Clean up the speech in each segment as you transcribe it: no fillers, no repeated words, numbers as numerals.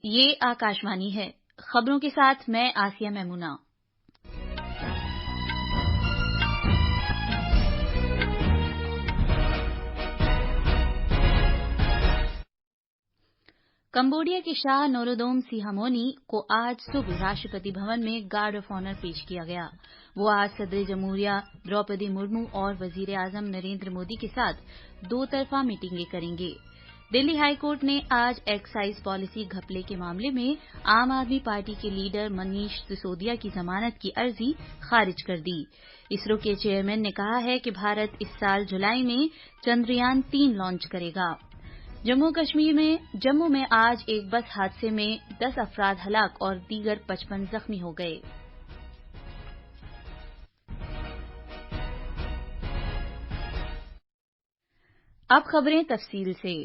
ये आकाशवाणी है। खबरों के साथ मैं आसिया मैमूना। कंबोडिया के शाह नोरोदोम सिहामोनी को आज सुबह राष्ट्रपति भवन में गार्ड ऑफ ऑनर पेश किया गया। वो आज सदर जमहूरिया द्रौपदी मुर्मू और वजीर आजम नरेंद्र मोदी के साथ दो तरफा मीटिंगें करेंगे। दिल्ली हाईकोर्ट ने आज एक्साइज पॉलिसी घपले के मामले में आम आदमी पार्टी के लीडर मनीष सिसोदिया की जमानत की अर्जी खारिज कर दी। इसरो के चेयरमैन ने कहा है कि भारत इस साल जुलाई में चंद्रयान 3 लॉन्च करेगा। जम्मू में आज एक बस हादसे में 10 अफराद हलाक और दीगर 55 जख्मी हो गए। अब खबरें तफसील से।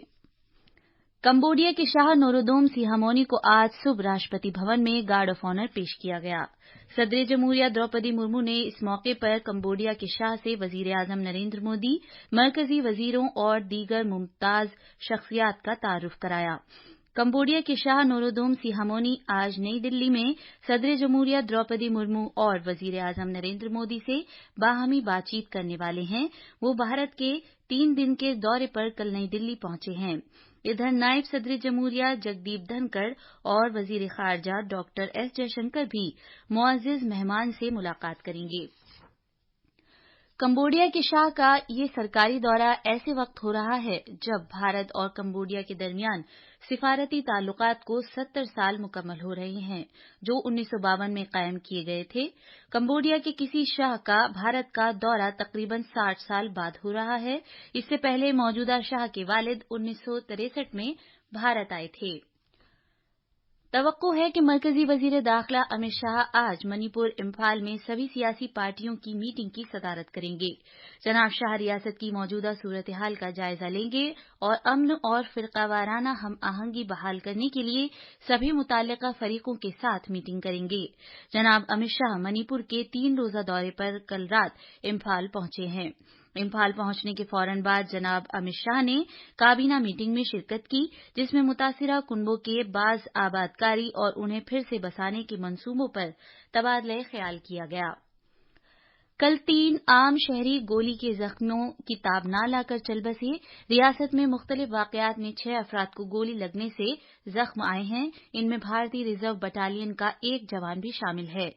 कंबोडिया के शाह नोरोदोम सिहामोनी को आज सुबह राष्ट्रपति भवन में गार्ड ऑफ ऑनर पेश किया गया। सदर जमहूरिया द्रौपदी मुर्मू ने इस मौके पर कंबोडिया के शाह से वजीर आजम नरेंद्र मोदी, मरकजी वजीरों और दीगर मुमताज शख्सियात का तारुफ कराया। कंबोडिया के शाह नोरोदोम सिहामोनी आज नई दिल्ली में सदर जमहूरिया द्रौपदी मुर्मू और वजीर आजम नरेंद्र मोदी से बाहमी बातचीत करने वाले हैं। वो भारत के 3 दिन के दौरे पर कल नई दिल्ली पहुंचे हैं। इधर नायब सदर जमहूरिया जगदीप धनखड़ और वजीर खारजा डॉक्टर एस जयशंकर भी मुअज्जिज मेहमान से मुलाकात करेंगे। कंबोडिया के शाह का ये सरकारी दौरा ऐसे वक्त हो रहा है जब भारत और कंबोडिया के दरमियान सिफारती ताल्लुकात को 70 साल मुकम्मल हो रहे हैं, जो 1952 में कायम किए गए थे। कंबोडिया के किसी शाह का भारत का दौरा तकरीबन 60 साल बाद हो रहा है। इससे पहले मौजूदा शाह के वालिद 1963 में भारत आए थे। तवक्को है कि मरकजी वजीर दाखिला अमित शाह आज मणिपुर इम्फाल में सभी सियासी पार्टियों की मीटिंग की सदारत करेंगे। जनाब शाह रियासत की मौजूदा सूरत हाल का जायजा लेंगे और अमन और फिरकावाराना हम आहंगी बहाल करने के लिए सभी मुतल्लिका फरीकों के साथ मीटिंग करेंगे। जनाब अमित शाह मणिपुर के 3 रोजा दौरे पर कल रात इम्फाल पहुंचे हैं। इम्फाल पहुंचने के फौरन बाद जनाब अमित शाह ने काबीना मीटिंग में शिरकत की, जिसमें मुतासिरा कुनबों के बाज आबादकारी और उन्हें फिर से बसाने के मंसूबों पर तबादला ख्याल किया गया। कल 3 आम शहरी गोली के जख्मों की ताब ना लाकर चल बसे। रियासत में मुख्तलिफ वाकयात में 6 अफराद को गोली लगने से जख्म आए हैं। इनमें भारतीय रिजर्व बटालियन का एक जवान भी शामिल है।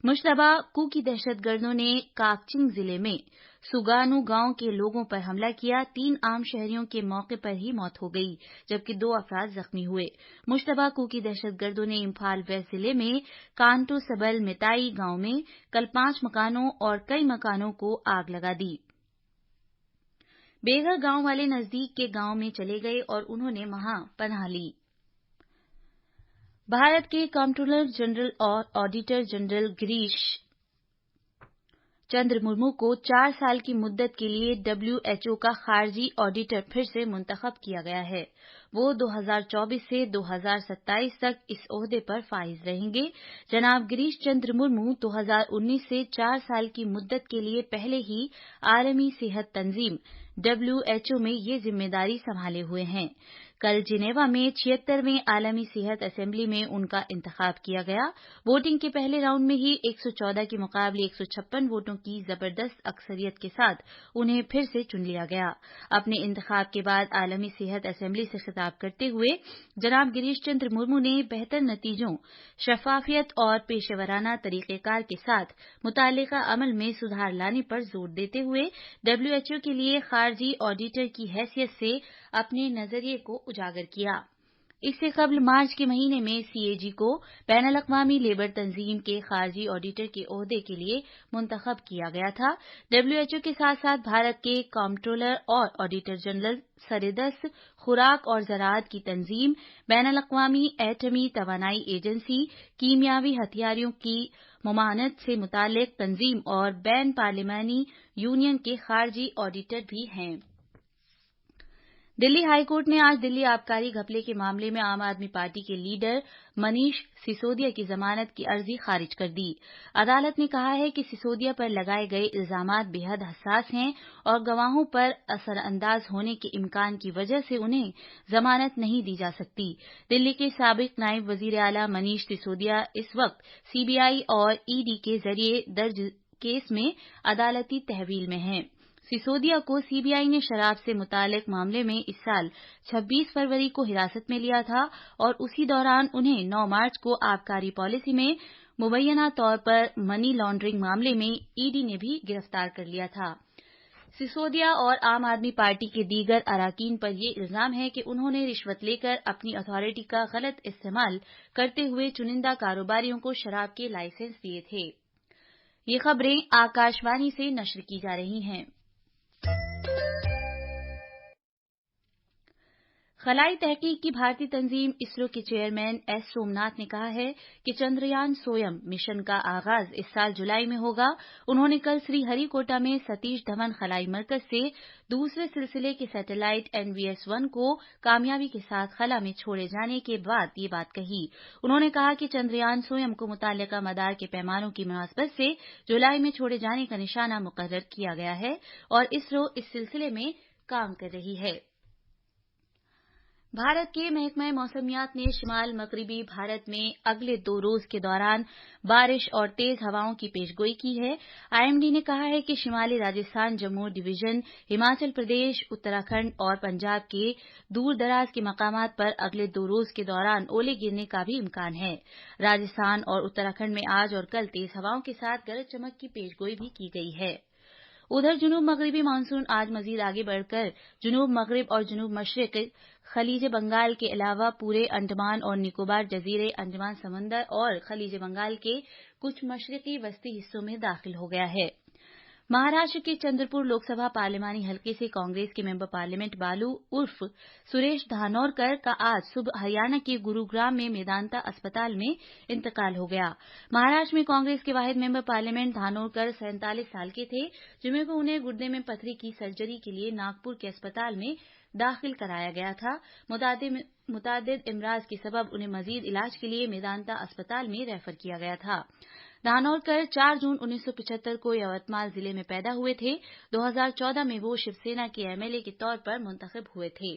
मुश्तबा कुकी दहशतगर्दों ने काकचिंग जिले में सुगानू गांव के लोगों पर हमला किया। 3 आम शहरियों के मौके पर ही मौत हो गई, जबकि 2 अफराद जख्मी हुए। मुश्तबा कुकी दहशतगर्दों ने इम्फाल वेस्ट जिले में कांटो सबल मिताई गांव में कल 5 मकानों और कई मकानों को आग लगा दी। बेघर गांव वाले नजदीक के गांव में चले गए और उन्होंने वहां पनाह ली। भारत के कंट्रोलर जनरल और ऑडिटर जनरल गिरीश चंद्र मुर्मू को 4 साल की मुद्दत के लिए WHO का खारजी ऑडिटर फिर से मुंतखब किया गया है। वो 2024 से 2027 तक इस ओहदे पर फाइज रहेंगे। जनाब गिरीश चंद्र मुर्मू 2019 से 4 साल की मुद्दत के लिए पहले ही आलमी सेहत तंजीम WHO में ये जिम्मेदारी संभाले हुए हैं। कल जिनेवा में 76वें आलमी सेहत असेंबली में उनका इंतखाब किया गया। वोटिंग के पहले राउंड में ही 114 के मुकाबले 156 वोटों की जबरदस्त अक्सरियत के साथ उन्हें फिर से चुन लिया गया। अपने इंतखाब के बाद आलमी सेहत असेंबली से खिताब करते हुए जनाब गिरीश चंद्र मुर्मू ने बेहतर नतीजों, शफाफियत और पेशेवराना तरीकेकार के साथ मुतालिका अमल में सुधार लाने पर जोर देते हुए WHO के लिए खारजी ऑडिटर की हैसियत से अपने नजरिए को उजागर किया। इससे कबल मार्च के महीने में CAG को बैनुल अक़वामी लेबर तंजीम के खारजी ऑडिटर के ओहदे के लिए मुंतखब किया गया था। WHO के साथ साथ भारत के कंट्रोलर और ऑडिटर जनरल सरेदस्त खुराक और ज़राअत की तंजीम, बैनुल अक़वामी एटमी तवानाई एजेंसी, कीमियावी हथियारों की ममानत से मुताल्लिक तंजीम और बैन पार्लिमानी यूनियन के खारजी ऑडिटर भी हैं। दिल्ली हाईकोर्ट ने आज दिल्ली आबकारी घपले के मामले में आम आदमी पार्टी के लीडर मनीष सिसोदिया की जमानत की अर्जी खारिज कर दी। अदालत ने कहा है कि सिसोदिया पर लगाए गए इल्जामात बेहद हसास हैं और गवाहों पर असरअंदाज होने के इम्कान की वजह से उन्हें जमानत नहीं दी जा सकती। दिल्ली के साबिक नायब वजीर आला मनीष सिसोदिया इस वक्त सीबीआई और ईडी के जरिए दर्ज केस में अदालती तहवील में हैं। सिसोदिया को सीबीआई ने शराब से मुतालिक मामले में इस साल 26 फरवरी को हिरासत में लिया था और उसी दौरान उन्हें 9 मार्च को आबकारी पॉलिसी में मुबैना तौर पर मनी लॉन्ड्रिंग मामले में ईडी ने भी गिरफ्तार कर लिया था। सिसोदिया और आम आदमी पार्टी के दीगर अराकीन पर यह इल्जाम है कि उन्होंने रिश्वत लेकर अपनी अथॉरिटी का गलत इस्तेमाल करते हुए चुनिंदा कारोबारियों को शराब के लाइसेंस दिए थे। ये खबरें आकाशवाणी से नश्र की जा रही हैं। खलाई तहकीक की भारतीय तंजीम इसरो के चेयरमैन एस सोमनाथ ने कहा है कि चंद्रयान सोयम मिशन का आगाज इस साल जुलाई में होगा। उन्होंने कल श्रीहरिकोटा में सतीश धवन खलाई मरकज से दूसरे सिलसिले के सैटेलाइट NVS-1 को कामयाबी के साथ खला में छोड़े जाने के बाद ये बात कही। उन्होंने कहा कि चंद्रयान सोयम को मुतल्लिका मदार के पैमानों की मुनासबत से जुलाई में छोड़े जाने का निशाना मुकर्रर किया गया है और इसरो इस सिलसिले में काम कर रही है। भारत के महकमा मौसमियात ने शिमाल मगरिबी भारत में अगले 2 रोज के दौरान बारिश और तेज हवाओं की पेशगोई की है। IMD ने कहा है कि शिमाली राजस्थान, जम्मू डिवीजन, हिमाचल प्रदेश, उत्तराखंड और पंजाब के दूर दराज के मकामात पर अगले 2 रोज के दौरान ओले गिरने का भी इम्कान है। राजस्थान और उत्तराखंड में आज और कल तेज हवाओं के साथ गरज चमक की पेशगोई भी की गई है। उधर जुनूब मगरिबी मानसून आज मजीद आगे बढ़कर जुनूब मगरिब और जुनूब मशरिक खलीज बंगाल के अलावा पूरे अंडमान और निकोबार जजीरे, अंडमान समंदर और खलीज बंगाल के कुछ मशरिकी वस्ती हिस्सों में दाखिल हो गया है। महाराष्ट्र के चंद्रपुर लोकसभा पार्लिमानी हलके से कांग्रेस के मेंबर पार्लियामेंट बालू उर्फ सुरेश धानोरकर का आज सुबह हरियाणा के गुरुग्राम में मेदांता अस्पताल में इंतकाल हो गया। महाराष्ट्र में कांग्रेस के वाहिद मेंबर पार्लियामेंट धानोरकर 47 साल के थे। जुमे को उन्हें गुर्दे में पथरी की सर्जरी के लिए नागपुर के अस्पताल में दाखिल कराया गया था। मुतादिद इमराज के सबब उन्हें मजीद इलाज के लिए मेदांता अस्पताल में रेफर किया गया था। धानोरकर 4 जून 1975 को यवतमाल जिले में पैदा हुए थे। 2014 में वो शिवसेना के MLA के तौर पर मुंतखब हुए थे।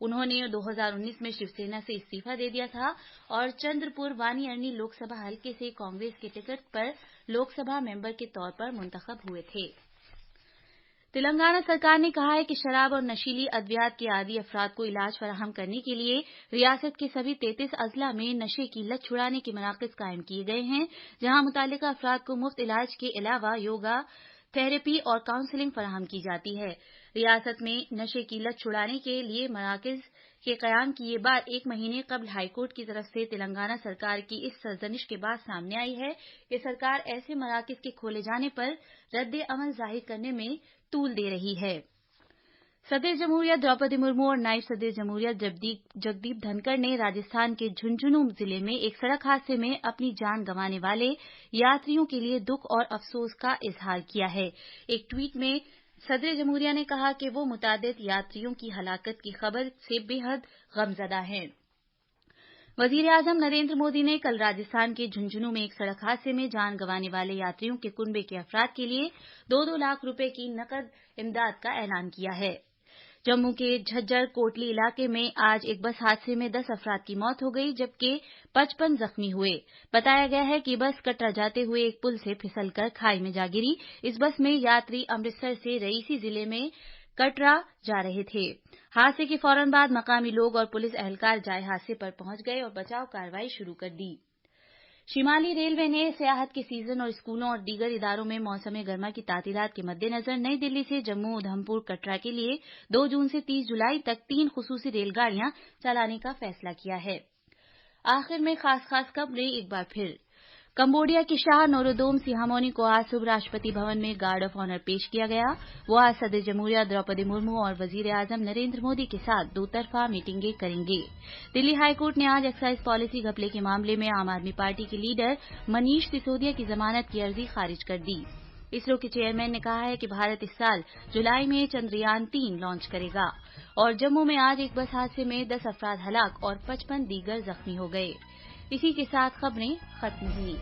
उन्होंने 2019 में शिवसेना से इस्तीफा दे दिया था और चंद्रपुर वानी अरनी लोकसभा हलके से कांग्रेस के टिकट पर लोकसभा मेंबर के तौर पर मुंतखब हुए थे। तेलंगाना सरकार ने कहा है कि शराब और नशीली अद्वियात के आदी अफराद को इलाज फराहम करने के लिए रियासत के सभी 33 अजला में नशे की लत छुड़ाने के मराकज कायम किए गए हैं, जहां मुतल्लिका अफराद को मुफ्त इलाज के अलावा योगा, थेरेपी और काउंसलिंग फराहम की जाती है। रियासत में नशे की लत छुड़ाने के लिए मराकज के कयाम की ये बात 1 महीने कबल हाईकोर्ट की तरफ से तेलंगाना सरकार की इस सरजनिश के बाद सामने आई है कि सरकार ऐसे मराकज के खोले जाने पर रद्द अमल जाहिर करने में तूल दे रही है। सदर जमहूरिया द्रौपदी मुर्मू और नायब सदर जमहूरिया जगदीप धनखड़ ने राजस्थान के झुंझुनू जिले में एक सड़क हादसे में अपनी जान गंवाने वाले यात्रियों के लिए दुख और अफसोस का इजहार किया है। एक ट्वीट में सदर जमहूरिया ने कहा कि वो मुतादिद यात्रियों की हलाकत की खबर से बेहद गमजदा हैं। वजीर आजम नरेंद्र मोदी ने कल राजस्थान के झुंझुनू में एक सड़क हादसे में जान गंवाने वाले यात्रियों के कुनबे के अफराद के लिए 2-2 लाख रुपए की नकद इमदाद का ऐलान किया है। जम्मू के झज्जर कोटली इलाके में आज एक बस हादसे में 10 अफराद की मौत हो गई, जबकि 55 जख्मी हुए। बताया गया है कि बस कटरा जाते हुए एक पुल से फिसलकर खाई में जा गिरी। इस बस में यात्री अमृतसर से रईसी जिले में कटरा जा रहे थे। हादसे के फौरन बाद मकामी लोग और पुलिस अहलकार जाए हादसे पर पहुंच गए और बचाव कार्रवाई शुरू कर दी। शिमाली रेलवे ने सियाहत के सीजन और स्कूलों और दीगर इदारों में मौसम गर्मा की तातीलात के मद्देनजर नई दिल्ली से जम्मू, उधमपुर, कटरा के लिए 2 जून से 30 जुलाई तक 3 खुसूसी रेलगाड़ियां चलाने का फैसला किया है। आखिर में खास खबरें एक बार फिर। कंबोडिया के शाह नोरोदोम सिहामोनी को आज सुबह राष्ट्रपति भवन में गार्ड ऑफ ऑनर पेश किया गया। वो आज सदर जमहूरिया द्रौपदी मुर्मू और वजीर आजम नरेंद्र मोदी के साथ 2 तरफा मीटिंगें करेंगे। दिल्ली हाईकोर्ट ने आज एक्साइज पॉलिसी घपले के मामले में आम आदमी पार्टी के लीडर मनीष सिसोदिया की जमानत की अर्जी खारिज कर दी। इसरो के चेयरमैन ने कहा है कि भारत इस साल जुलाई में चंद्रयान-3 लॉन्च करेगा और जम्मू में आज एक बस हादसे में 10 अफराद हलाक और 55 दीगर जख्मी हो गए। इसी के साथ खबरें खत्म हुई।